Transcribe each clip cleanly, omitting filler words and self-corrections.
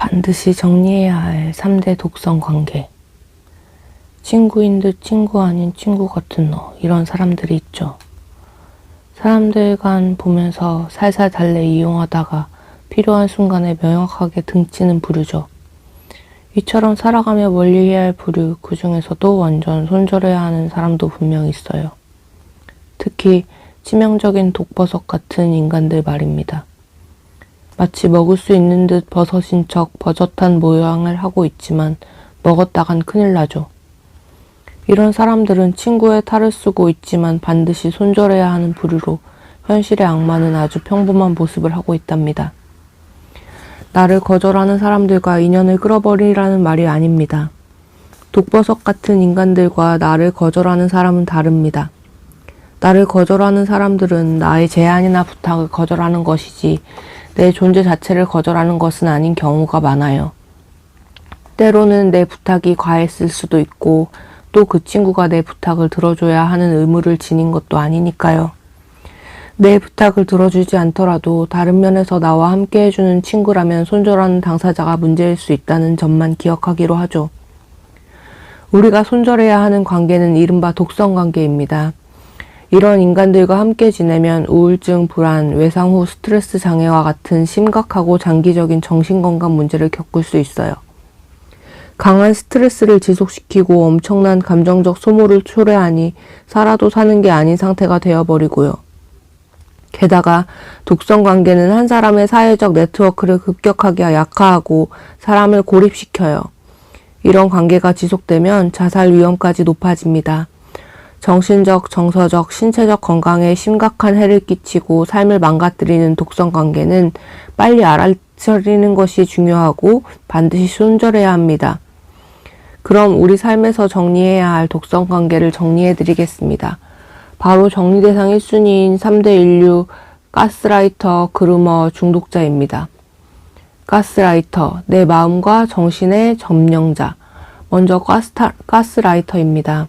반드시 정리해야 할 3대 독성 관계. 친구인 듯 친구 아닌 친구 같은 너, 이런 사람들이 있죠. 사람들 간 보면서 살살 달래 이용하다가 필요한 순간에 명확하게 등치는 부류죠. 이처럼 살아가며 멀리해야 할 부류, 그 중에서도 완전 손절해야 하는 사람도 분명 있어요. 특히 치명적인 독버섯 같은 인간들 말입니다. 마치 먹을 수 있는 듯 버섯인 척 버젓한 모양을 하고 있지만 먹었다간 큰일 나죠. 이런 사람들은 친구의 탈을 쓰고 있지만 반드시 손절해야 하는 부류로 현실의 악마는 아주 평범한 모습을 하고 있답니다. 나를 거절하는 사람들과 인연을 끌어버리라는 말이 아닙니다. 독버섯 같은 인간들과 나를 거절하는 사람은 다릅니다. 나를 거절하는 사람들은 나의 제안이나 부탁을 거절하는 것이지 내 존재 자체를 거절하는 것은 아닌 경우가 많아요. 때로는 내 부탁이 과했을 수도 있고 또 그 친구가 내 부탁을 들어줘야 하는 의무를 지닌 것도 아니니까요. 내 부탁을 들어주지 않더라도 다른 면에서 나와 함께 해주는 친구라면 손절하는 당사자가 문제일 수 있다는 점만 기억하기로 하죠. 우리가 손절해야 하는 관계는 이른바 독성 관계입니다. 이런 인간들과 함께 지내면 우울증, 불안, 외상 후 스트레스 장애와 같은 심각하고 장기적인 정신건강 문제를 겪을 수 있어요. 강한 스트레스를 지속시키고 엄청난 감정적 소모를 초래하니 살아도 사는 게 아닌 상태가 되어버리고요. 게다가 독성 관계는 한 사람의 사회적 네트워크를 급격하게 약화하고 사람을 고립시켜요. 이런 관계가 지속되면 자살 위험까지 높아집니다. 정신적, 정서적, 신체적 건강에 심각한 해를 끼치고 삶을 망가뜨리는 독성 관계는 빨리 알아차리는 것이 중요하고 반드시 손절해야 합니다. 그럼 우리 삶에서 정리해야 할 독성 관계를 정리해 드리겠습니다. 바로 정리 대상 1순위인 3대 인류 가스라이터, 그루머, 중독자입니다. 가스라이터, 내 마음과 정신의 점령자. 먼저 가스라이터입니다.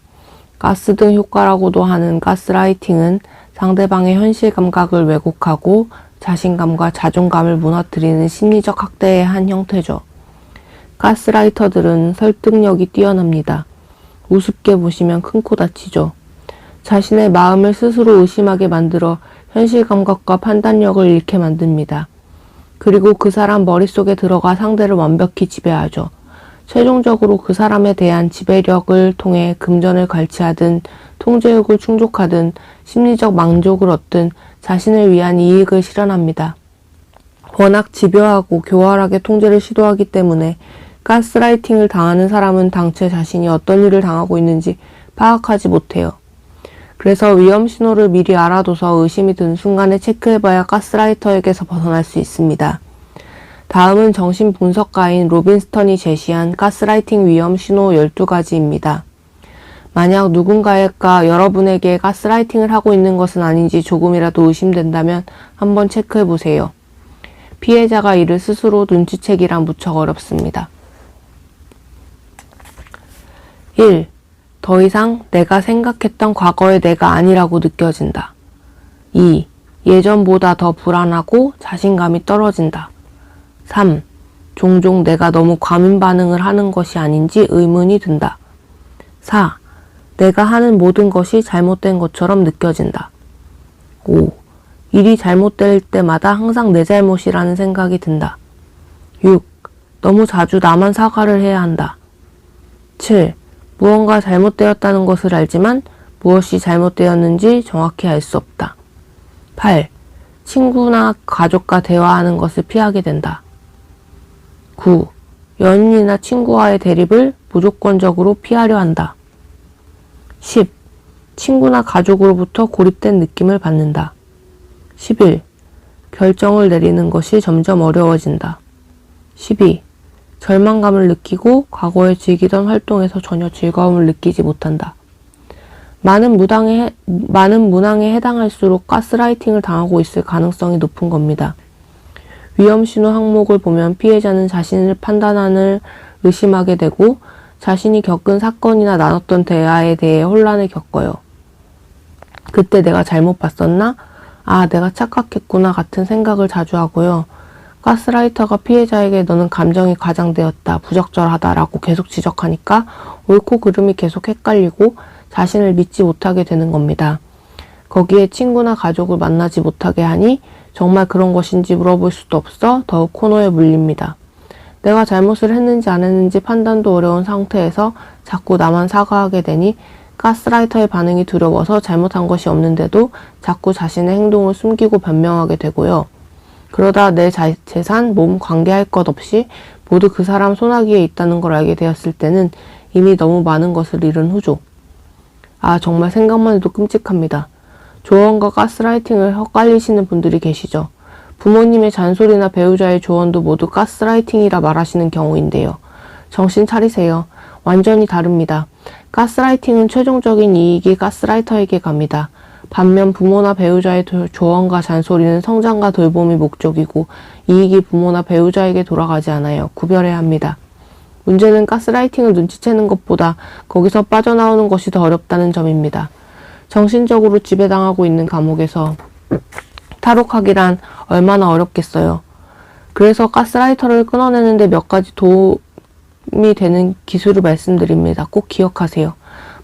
가스 등 효과라고도 하는 가스라이팅은 상대방의 현실 감각을 왜곡하고 자신감과 자존감을 무너뜨리는 심리적 학대의 한 형태죠. 가스라이터들은 설득력이 뛰어납니다. 우습게 보시면 큰 코 다치죠. 자신의 마음을 스스로 의심하게 만들어 현실 감각과 판단력을 잃게 만듭니다. 그리고 그 사람 머릿속에 들어가 상대를 완벽히 지배하죠. 최종적으로 그 사람에 대한 지배력을 통해 금전을 갈취하든 통제욕을 충족하든 심리적 만족을 얻든 자신을 위한 이익을 실현합니다. 워낙 집요하고 교활하게 통제를 시도하기 때문에 가스라이팅을 당하는 사람은 당최 자신이 어떤 일을 당하고 있는지 파악하지 못해요. 그래서 위험 신호를 미리 알아둬서 의심이 드는 순간에 체크해봐야 가스라이터에게서 벗어날 수 있습니다. 다음은 정신분석가인 로빈스턴이 제시한 가스라이팅 위험 신호 12가지입니다. 만약 누군가가 여러분에게 가스라이팅을 하고 있는 것은 아닌지 조금이라도 의심된다면 한번 체크해보세요. 피해자가 이를 스스로 눈치채기란 무척 어렵습니다. 1. 더 이상 내가 생각했던 과거의 내가 아니라고 느껴진다. 2. 예전보다 더 불안하고 자신감이 떨어진다. 3. 종종 내가 너무 과민 반응을 하는 것이 아닌지 의문이 든다. 4. 내가 하는 모든 것이 잘못된 것처럼 느껴진다. 5. 일이 잘못될 때마다 항상 내 잘못이라는 생각이 든다. 6. 너무 자주 나만 사과를 해야 한다. 7. 무언가 잘못되었다는 것을 알지만 무엇이 잘못되었는지 정확히 알 수 없다. 8. 친구나 가족과 대화하는 것을 피하게 된다. 9. 연인이나 친구와의 대립을 무조건적으로 피하려 한다. 10. 친구나 가족으로부터 고립된 느낌을 받는다. 11. 결정을 내리는 것이 점점 어려워진다. 12. 절망감을 느끼고 과거에 즐기던 활동에서 전혀 즐거움을 느끼지 못한다. 많은 문항에 해당할수록 가스라이팅을 당하고 있을 가능성이 높은 겁니다. 위험신호 항목을 보면 피해자는 자신을 판단하는 의심하게 되고 자신이 겪은 사건이나 나눴던 대화에 대해 혼란을 겪어요. 그때 내가 잘못 봤었나? 아, 내가 착각했구나 같은 생각을 자주 하고요. 가스라이터가 피해자에게 너는 감정이 과장되었다, 부적절하다 라고 계속 지적하니까 옳고 그름이 계속 헷갈리고 자신을 믿지 못하게 되는 겁니다. 거기에 친구나 가족을 만나지 못하게 하니 정말 그런 것인지 물어볼 수도 없어 더욱 코너에 물립니다. 내가 잘못을 했는지 안 했는지 판단도 어려운 상태에서 자꾸 나만 사과하게 되니 가스라이터의 반응이 두려워서 잘못한 것이 없는데도 자꾸 자신의 행동을 숨기고 변명하게 되고요. 그러다 내 재산, 몸, 관계할 것 없이 모두 그 사람 손아귀에 있다는 걸 알게 되었을 때는 이미 너무 많은 것을 잃은 후죠. 아, 정말 생각만 해도 끔찍합니다. 조언과 가스라이팅을 헛갈리시는 분들이 계시죠. 부모님의 잔소리나 배우자의 조언도 모두 가스라이팅이라 말하시는 경우인데요. 정신 차리세요. 완전히 다릅니다. 가스라이팅은 최종적인 이익이 가스라이터에게 갑니다. 반면 부모나 배우자의 조언과 잔소리는 성장과 돌봄이 목적이고 이익이 부모나 배우자에게 돌아가지 않아요. 구별해야 합니다. 문제는 가스라이팅을 눈치채는 것보다 거기서 빠져나오는 것이 더 어렵다는 점입니다. 정신적으로 지배당하고 있는 감옥에서 탈옥하기란 얼마나 어렵겠어요. 그래서 가스라이터를 끊어내는데 몇 가지 도움이 되는 기술을 말씀드립니다. 꼭 기억하세요.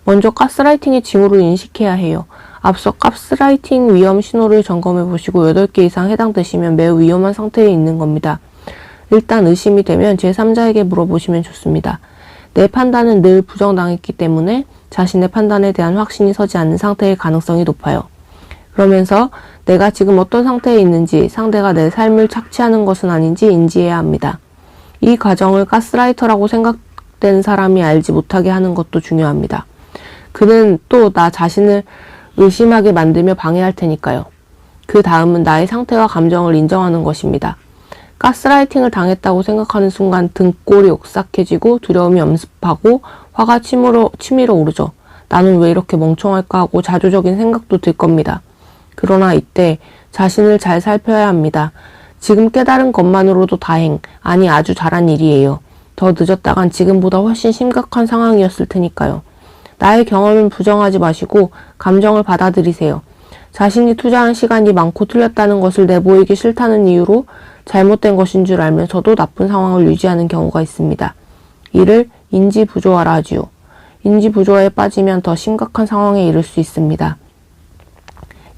먼저 가스라이팅의 징후를 인식해야 해요. 앞서 가스라이팅 위험 신호를 점검해 보시고 8개 이상 해당되시면 매우 위험한 상태에 있는 겁니다. 일단 의심이 되면 제3자에게 물어보시면 좋습니다. 내 판단은 늘 부정당했기 때문에 자신의 판단에 대한 확신이 서지 않는 상태일 가능성이 높아요. 그러면서 내가 지금 어떤 상태에 있는지, 상대가 내 삶을 착취하는 것은 아닌지 인지해야 합니다. 이 과정을 가스라이터라고 생각되는 사람이 알지 못하게 하는 것도 중요합니다. 그는 또 나 자신을 의심하게 만들며 방해할 테니까요. 그 다음은 나의 상태와 감정을 인정하는 것입니다. 가스라이팅을 당했다고 생각하는 순간 등골이 오싹해지고 두려움이 엄습하고 화가 치밀어 오르죠. 나는 왜 이렇게 멍청할까 하고 자조적인 생각도 들 겁니다. 그러나 이때 자신을 잘 살펴야 합니다. 지금 깨달은 것만으로도 다행, 아니 아주 잘한 일이에요. 더 늦었다간 지금보다 훨씬 심각한 상황이었을 테니까요. 나의 경험은 부정하지 마시고 감정을 받아들이세요. 자신이 투자한 시간이 많고 틀렸다는 것을 내보이기 싫다는 이유로 잘못된 것인 줄 알면서도 나쁜 상황을 유지하는 경우가 있습니다. 이를 인지부조화라 하지요. 인지부조화에 빠지면 더 심각한 상황에 이를 수 있습니다.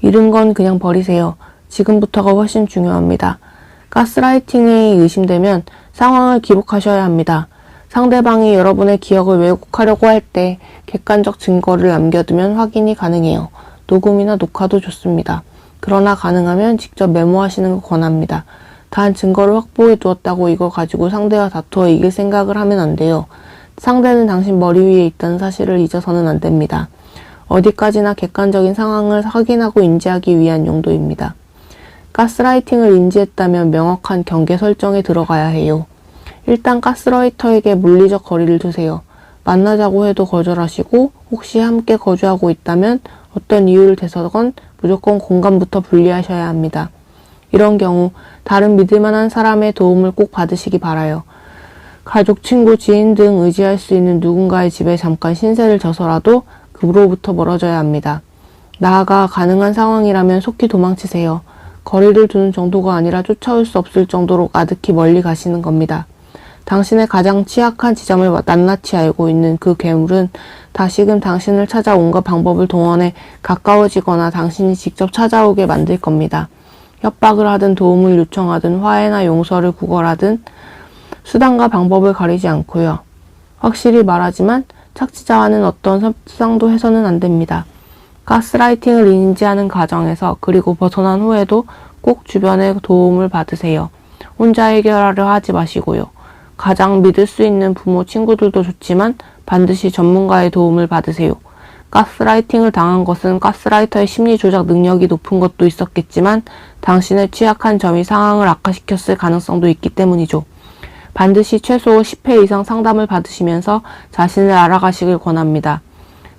잃은 건 그냥 버리세요. 지금부터가 훨씬 중요합니다. 가스라이팅이 의심되면 상황을 기록하셔야 합니다. 상대방이 여러분의 기억을 왜곡하려고 할 때 객관적 증거를 남겨두면 확인이 가능해요. 녹음이나 녹화도 좋습니다. 그러나 가능하면 직접 메모하시는 걸 권합니다. 단 증거를 확보해 두었다고 이걸 가지고 상대와 다투어 이길 생각을 하면 안 돼요. 상대는 당신 머리 위에 있다는 사실을 잊어서는 안 됩니다. 어디까지나 객관적인 상황을 확인하고 인지하기 위한 용도입니다. 가스라이팅을 인지했다면 명확한 경계 설정에 들어가야 해요. 일단 가스라이터에게 물리적 거리를 두세요. 만나자고 해도 거절하시고 혹시 함께 거주하고 있다면 어떤 이유를 대서건 무조건 공간부터 분리하셔야 합니다. 이런 경우 다른 믿을만한 사람의 도움을 꼭 받으시기 바라요. 가족, 친구, 지인 등 의지할 수 있는 누군가의 집에 잠깐 신세를 져서라도 그로부터 멀어져야 합니다. 나아가 가능한 상황이라면 속히 도망치세요. 거리를 두는 정도가 아니라 쫓아올 수 없을 정도로 아득히 멀리 가시는 겁니다. 당신의 가장 취약한 지점을 낱낱이 알고 있는 그 괴물은 다시금 당신을 찾아 온갖 방법을 동원해 가까워지거나 당신이 직접 찾아오게 만들 겁니다. 협박을 하든 도움을 요청하든 화해나 용서를 구걸하든 수단과 방법을 가리지 않고요. 확실히 말하지만 착취자와는 어떤 협상도 해서는 안 됩니다. 가스라이팅을 인지하는 과정에서 그리고 벗어난 후에도 꼭 주변의 도움을 받으세요. 혼자 해결하려 하지 마시고요. 가장 믿을 수 있는 부모, 친구들도 좋지만 반드시 전문가의 도움을 받으세요. 가스라이팅을 당한 것은 가스라이터의 심리 조작 능력이 높은 것도 있었겠지만 당신의 취약한 점이 상황을 악화시켰을 가능성도 있기 때문이죠. 반드시 최소 10회 이상 상담을 받으시면서 자신을 알아가시길 권합니다.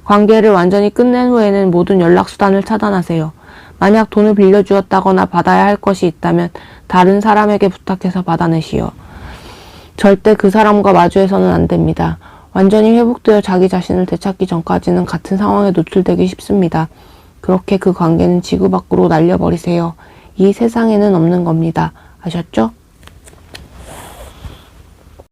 관계를 완전히 끝낸 후에는 모든 연락수단을 차단하세요. 만약 돈을 빌려주었다거나 받아야 할 것이 있다면 다른 사람에게 부탁해서 받아내시오. 절대 그 사람과 마주해서는 안 됩니다. 완전히 회복되어 자기 자신을 되찾기 전까지는 같은 상황에 노출되기 쉽습니다. 그렇게 그 관계는 지구 밖으로 날려버리세요. 이 세상에는 없는 겁니다. 아셨죠?